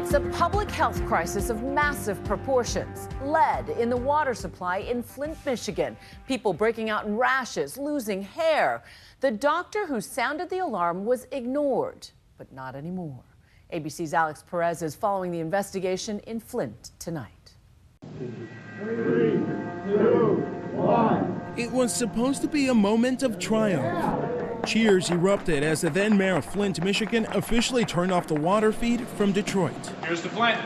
It's a public health crisis of massive proportions. Lead in the water supply in Flint, Michigan. People breaking out in rashes, losing hair. The doctor who sounded the alarm was ignored, but not anymore. ABC's Alex Perez is following the investigation in Flint tonight. 3, 2, 1. It was supposed to be a moment of triumph. Cheers erupted as the then mayor of Flint, Michigan, officially turned off the water feed from Detroit. Here's the Flint.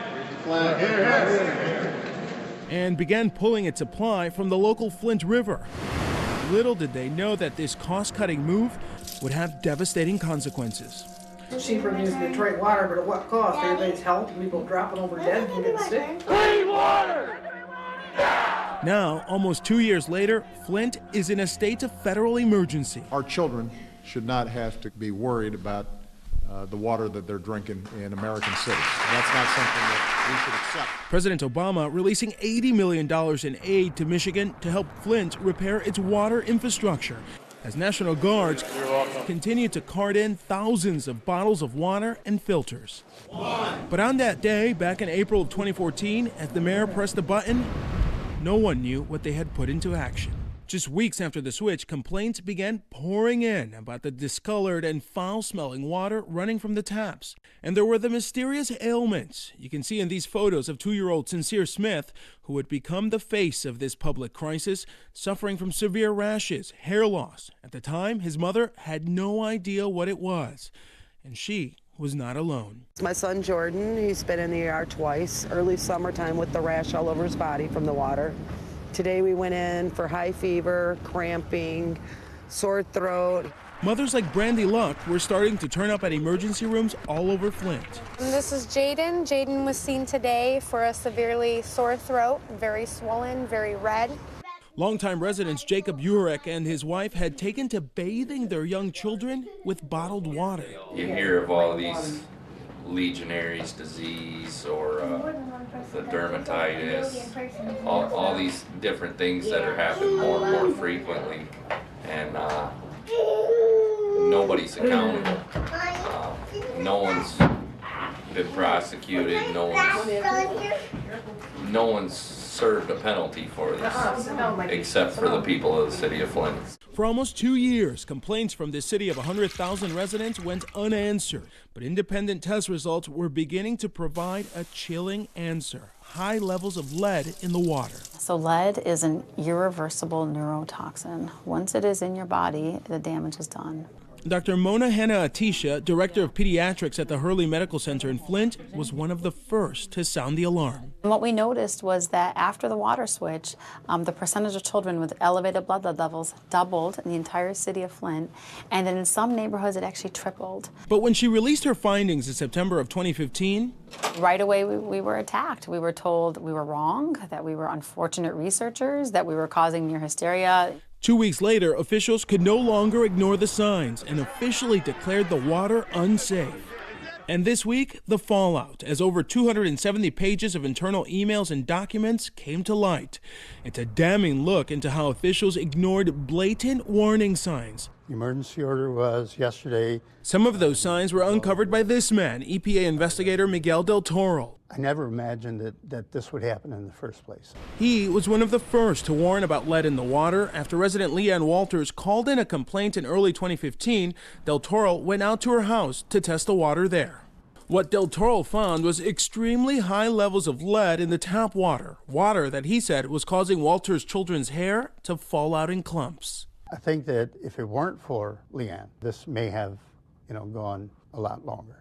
And began pulling its supply from the local Flint River. Little did they know that this cost-cutting move would have devastating consequences. Cheaper than using Detroit water, but at what cost? Everybody's health, people dropping over dead and getting sick. Clean water! Now, almost 2 years later, Flint is in a state of federal emergency. Our children should not have to be worried about the water that they're drinking in American cities. That's not something that we should accept. President Obama releasing $80 million in aid to Michigan to help Flint repair its water infrastructure, as National Guards continue to cart in thousands of bottles of water and filters. But on that day, back in April of 2014, as the mayor pressed the button, no one knew what they had put into action. Just weeks after the switch, complaints began pouring in about the discolored and foul-smelling water running from the taps. And there were the mysterious ailments you can see in these photos of 2-year-old Sincere Smith, who had become the face of this public crisis, suffering from severe rashes, hair loss. At the time, his mother had no idea what it was, and she was not alone. My son Jordan, he's been in the ER twice, early summertime with the rash all over his body from the water. Today we went in for high fever, cramping, sore throat. Mothers like Brandy Luck were starting to turn up at emergency rooms all over Flint. This is Jaden. Jaden was seen today for a severely sore throat, very swollen, very red. Longtime residents Jacob Urek and his wife had taken to bathing their young children with bottled water. You hear of all these Legionnaire's disease or the dermatitis, all these different things that are happening more and more frequently, and nobody's accountable. No one's been prosecuted. No one's served a penalty for this, except for the people of the city of Flint. For almost 2 years, complaints from this city of 100,000 residents went unanswered, but independent test results were beginning to provide a chilling answer: high levels of lead in the water. So lead is an irreversible neurotoxin. Once it is in your body, the damage is done. Dr. Mona Hanna-Atisha, director of pediatrics at the Hurley Medical Center in Flint, was one of the first to sound the alarm. And what we noticed was that after the water switch, the percentage of children with elevated blood levels doubled in the entire city of Flint, and then in some neighborhoods it actually tripled. But when she released her findings in September of 2015, right away we were attacked. We were told we were wrong, that we were unfortunate researchers, that we were causing near hysteria. 2 weeks later, officials could no longer ignore the signs and officially declared the water unsafe. And this week, the fallout, as over 270 pages of internal emails and documents came to light. It's a damning look into how officials ignored blatant warning signs. The emergency order was yesterday. Some of those signs were uncovered by this man, EPA investigator Miguel Del Toro. I never imagined that this would happen in the first place. He was one of the first to warn about lead in the water. After resident Leanne Walters called in a complaint in early 2015, Del Toro went out to her house to test the water there. What Del Toro found was extremely high levels of lead in the tap water, water that he said was causing Walters' children's hair to fall out in clumps. I think that if it weren't for Leanne, this may have, gone a lot longer.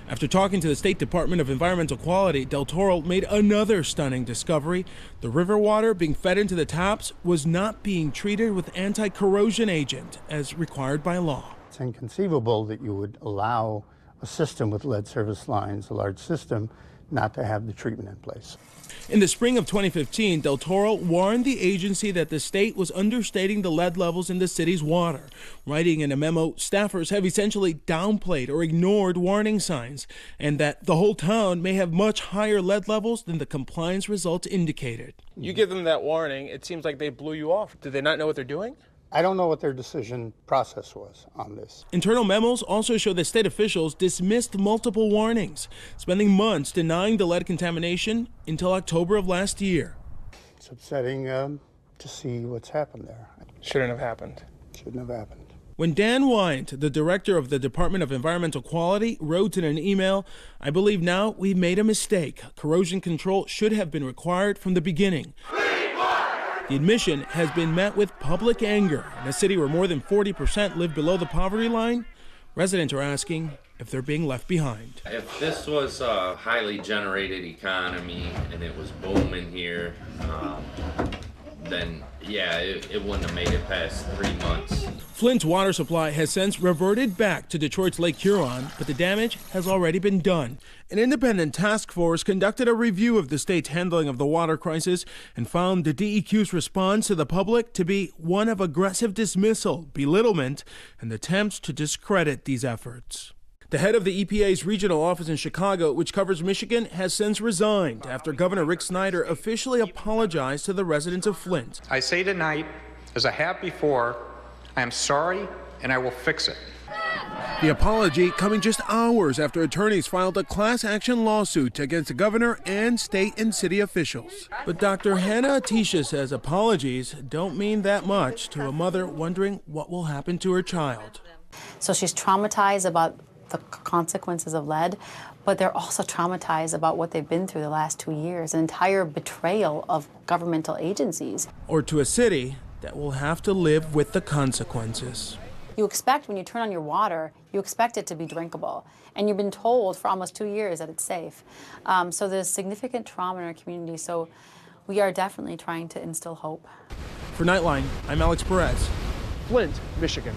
After talking to the State Department of Environmental Quality, Del Toro made another stunning discovery. The river water being fed into the taps was not being treated with anti-corrosion agent as required by law. It's inconceivable that you would allow a system with lead service lines, a large system, not to have the treatment in place. In the spring of 2015, Del Toro warned the agency that the state was understating the lead levels in the city's water. Writing in a memo, staffers have essentially downplayed or ignored warning signs, and that the whole town may have much higher lead levels than the compliance results indicated. You give them that warning, it seems like they blew you off. Do they not know what they're doing? I don't know what their decision process was on this. Internal memos also show that state officials dismissed multiple warnings, spending months denying the lead contamination until October of last year. It's upsetting to see what's happened there. Shouldn't have happened. Shouldn't have happened. When Dan Wyant, the director of the Department of Environmental Quality, wrote in an email, "I believe now we've made a mistake. Corrosion control should have been required from the beginning." The admission has been met with public anger. In a city where more than 40% live below the poverty line, residents are asking if they're being left behind. If this was a highly generated economy and it was booming here, then yeah, it wouldn't have made it past 3 months. Flint's water supply has since reverted back to Detroit's Lake Huron, but the damage has already been done. An independent task force conducted a review of the state's handling of the water crisis and found the DEQ's response to the public to be one of aggressive dismissal, belittlement, and attempts to discredit these efforts. The head of the EPA's regional office in Chicago, which covers Michigan, has since resigned after Governor Rick Snyder officially apologized to the residents of Flint. I say tonight, as I have before, I am sorry and I will fix it. The apology coming just hours after attorneys filed a class action lawsuit against the governor and state and city officials. But Dr. Hannah Atisha says apologies don't mean that much to a mother wondering what will happen to her child. So she's traumatized about the consequences of lead, but they're also traumatized about what they've been through the last 2 years, an entire betrayal of governmental agencies. Or to a city that will have to live with the consequences. You expect when you turn on your water, you expect it to be drinkable. And you've been told for almost 2 years that it's safe. So there's significant trauma in our community, so we are definitely trying to instill hope. For Nightline, I'm Alex Perez. Flint, Michigan.